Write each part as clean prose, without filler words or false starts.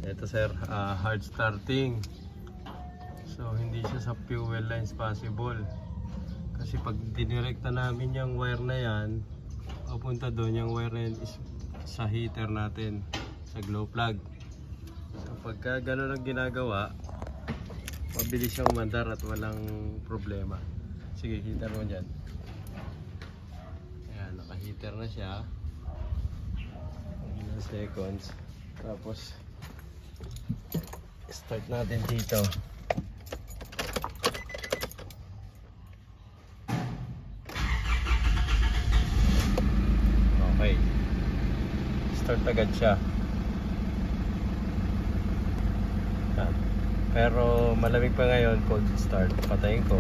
Ito sir, hard starting. So hindi siya sa fuel lines possible. Kasi pag dinirekta namin yung wire na yan, papunta doon yung wire na yan is sa heater natin, sa glow plug. So pagka gano'n ang ginagawa, mabilis siyang umandar at walang problema. Sige, heater mo dyan. Ayan, naka-heater na siya. Ilang seconds. Tapos start natin dito. Okay, start agad siya. Pero malamig pa ngayon, cold start. Patayin ko.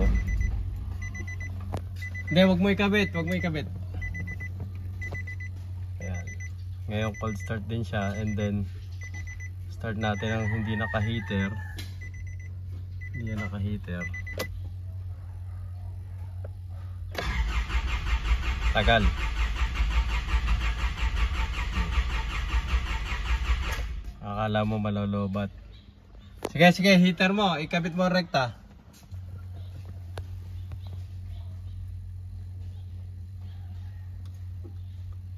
Hindi, wag mo ikabit, wag mo ikabit. Ayan. Ngayon cold start din siya, and then start natin ang hindi naka-heater. Hindi yan naka-heater. Tagal. Akala mo malolobat. Sige, sige, heater mo. Ikabit mo rekta.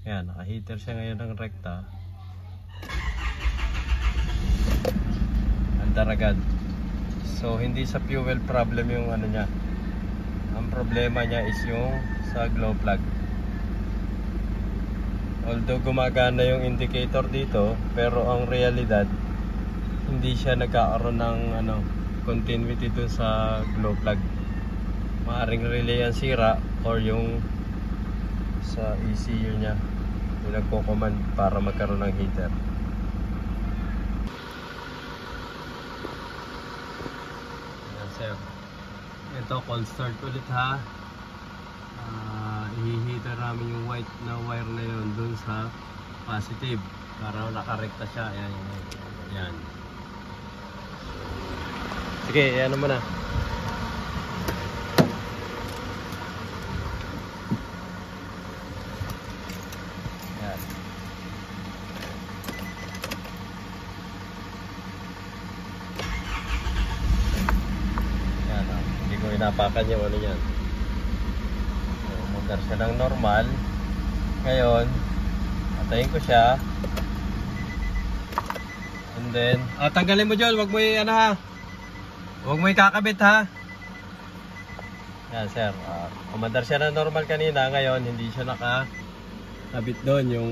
Yan, naka-heater siya ngayon ng rekta. Andar agad. So, hindi sa fuel problem yung ano niya. Ang problema niya is yung sa glow plug. Although gumagana yung indicator dito, pero ang realidad, hindi siya nagkakaroon ng continuity dun sa glow plug. Maaring relay ang sira or yung sa ECU nya yung nagko-command para magkaroon ng heater. Ayan sir, ito cold start ulit ha. I-heater namin yung white na wire na yun dun sa positive para nakarekta siya. Ayan, yan. Sige, ano mo na. Yan. Yan, hindi ko inapakan yung ano yan. Mundar siya ng normal. Ngayon, patayin ko siya. And then, tanggalin mo dyan, wag mo ano ha. Huwag mo ikakabit ha. Yan sir, kumandar siya na normal kanina. Ngayon hindi siya nakakabit doon yung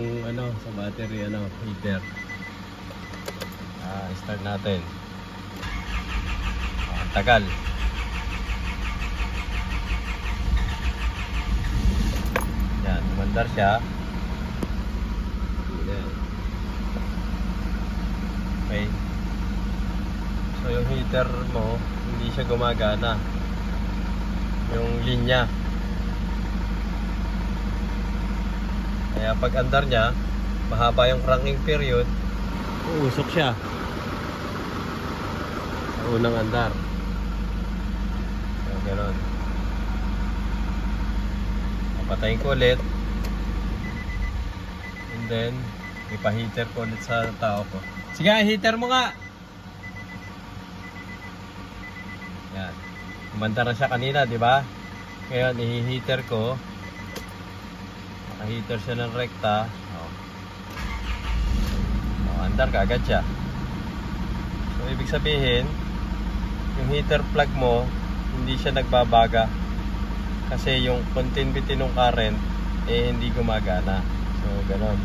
sa battery heater. Start natin. Tagal. Yan, kumandar siya. Yan. Okay. So yung heater mo, hindi siya gumagana. Yung linya. Kaya pag andar niya, mahaba yung cranking period, uusok siya. Sa unang andar. So gano'n. Papatayin ko ulit. And then, ipa-heater ko ulit sa tao ko. Sige, heater mo nga! Yan. Kumandar na siya kanina, di ba? Ngayon, i-heater ko. Naka-heater siya ng rekta. Andar ka agad siya. So, ibig sabihin, yung heater plug mo, hindi siya nagbabaga. Kasi yung continuity ng current, hindi gumagana. So, ganon.